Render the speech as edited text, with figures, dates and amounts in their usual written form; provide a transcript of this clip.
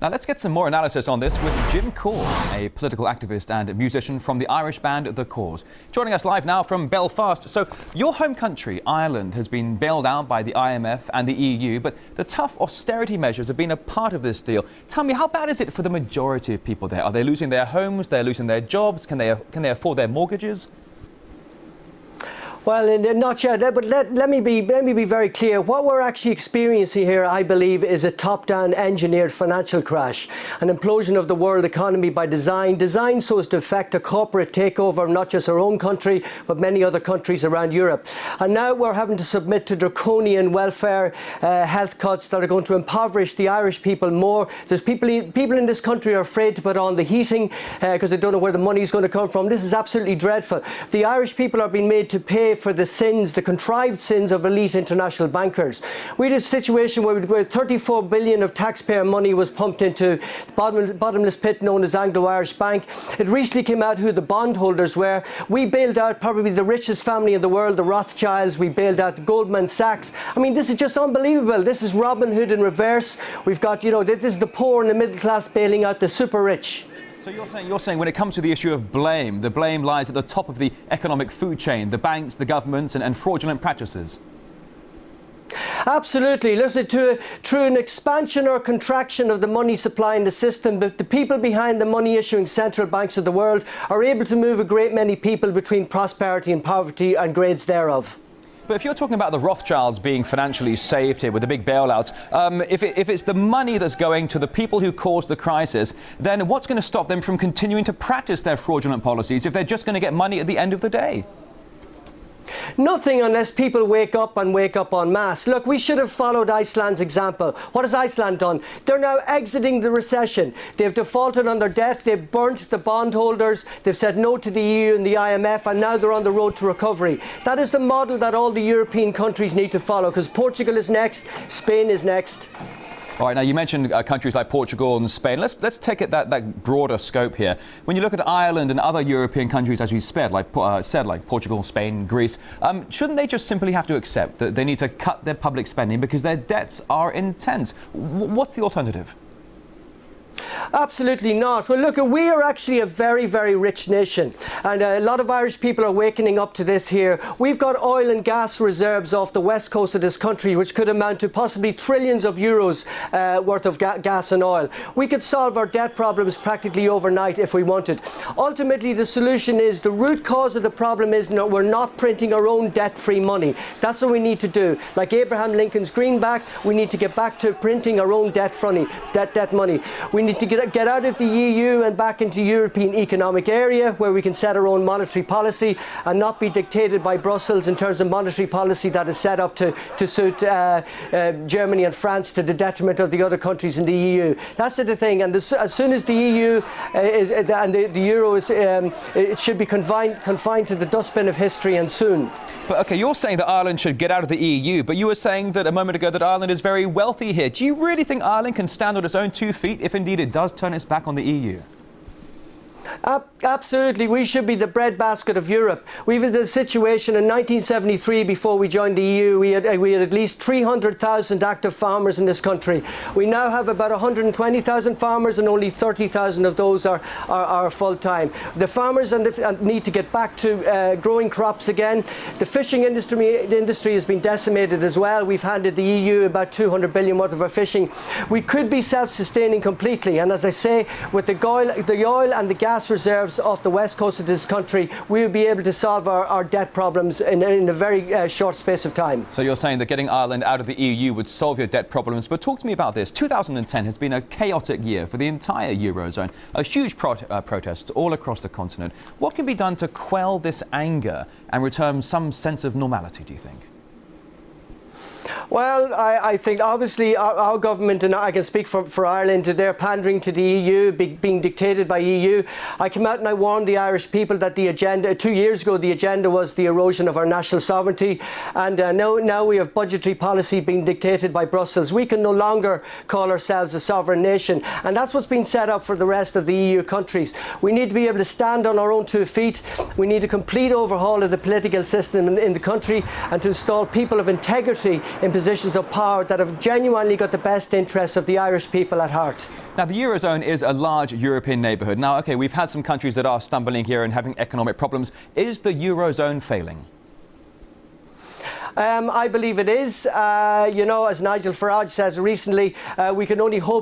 Now let's get some more analysis on this with Jim Corr, a political activist and musician from the Irish band The Corrs. Joining us live now from Belfast. So your home country, Ireland, has been bailed out by the IMF and the EU, but the tough austerity measures have been a part of this deal. Tell me, how bad is it for the majority of people there? Are they losing their homes? They're losing their jobs? Can they afford their mortgages? Well, not yet, but let me be very clear. What we're actually experiencing here, I believe, is a top-down engineered financial crash, an implosion of the world economy by design so as to affect a corporate takeover of not just our own country, but many other countries around Europe. And now we're having to submit to draconian welfare health cuts that are going to impoverish the Irish people more. There's people in this country are afraid to put on the heating because they don't know where the money is going to come from. This is absolutely dreadful. The Irish people are being made to pay for the sins, the contrived sins of elite international bankers. We had a situation where 34 billion of taxpayer money was pumped into the bottomless pit known as Anglo-Irish Bank. It recently came out who the bondholders were. We bailed out probably the richest family in the world, the Rothschilds. We bailed out Goldman Sachs. I mean, this is just unbelievable. This is Robin Hood in reverse. We've got, this is the poor and the middle class bailing out the super rich. So you're saying when it comes to the issue of blame, the blame lies at the top of the economic food chain, the banks, the governments and fraudulent practices? Absolutely. Listen, through an expansion or contraction of the money supply in the system, the people behind the money issuing central banks of the world are able to move a great many people between prosperity and poverty and grades thereof. But if you're talking about the Rothschilds being financially saved here with the big bailouts, if it's the money that's going to the people who caused the crisis, then what's going to stop them from continuing to practice their fraudulent policies if they're just going to get money at the end of the day? Nothing unless people wake up en masse. Look, we should have followed Iceland's example. What has Iceland done? They're now exiting the recession. They've defaulted on their debt. They've burnt the bondholders. They've said no to the EU and the IMF, and now they're on the road to recovery. That is the model that all the European countries need to follow, because Portugal is next, Spain is next. All right, now you mentioned countries like Portugal and Spain. Let's take it that broader scope here. When you look at Ireland and other European countries, as we said, like Portugal, Spain, Greece, shouldn't they just simply have to accept that they need to cut their public spending because their debts are intense? What's the alternative? Absolutely not. Well, look, we are actually a very, very rich nation, and a lot of Irish people are wakening up to this here. We've got oil and gas reserves off the west coast of this country which could amount to possibly trillions of euros worth of gas and oil. We could solve our debt problems practically overnight if we wanted. Ultimately, the solution is, the root cause of the problem is we're not printing our own debt-free money. That's what we need to do. Like Abraham Lincoln's greenback, we need to get back to printing our own debt money. We need to get out of the EU and back into European Economic Area, where we can set our own monetary policy and not be dictated by Brussels in terms of monetary policy that is set up to suit Germany and France to the detriment of the other countries in the EU. That's the thing. And as soon as the EU and the euro is, it should be confined to the dustbin of history, and soon. But OK, you're saying that Ireland should get out of the EU, but you were saying that a moment ago that Ireland is very wealthy here. Do you really think Ireland can stand on its own 2 feet if indeed it does turn its back on the EU? Absolutely, we should be the breadbasket of Europe. We've had a situation in 1973, before we joined the EU, we had at least 300,000 active farmers in this country. We now have about 120,000 farmers, and only 30,000 of those are full-time. The farmers need to get back to growing crops again. The fishing industry has been decimated as well. We've handed the EU about 200 billion worth of our fishing. We could be self-sustaining completely, and as I say, with the oil and the gas reserves off the west coast of this country, we will be able to solve our debt problems in a very short space of time. So you're saying that getting Ireland out of the EU would solve your debt problems, but talk to me about this. 2010 has been a chaotic year for the entire Eurozone, a huge protests all across the continent. What can be done to quell this anger and return some sense of normality, do you think? Well, I think obviously our government, and I can speak for Ireland, they're pandering to the EU, being dictated by EU. I came out and I warned the Irish people that the agenda, 2 years ago, the agenda was the erosion of our national sovereignty, and now we have budgetary policy being dictated by Brussels. We can no longer call ourselves a sovereign nation, and that's what's been set up for the rest of the EU countries. We need to be able to stand on our own 2 feet. We need a complete overhaul of the political system in the country, and to install people of integrity in positions of power that have genuinely got the best interests of the Irish people at heart. Now, the Eurozone is a large European neighbourhood. Now, OK, we've had some countries that are stumbling here and having economic problems. Is the Eurozone failing? I believe it is. You know, as Nigel Farage says recently, we can only hope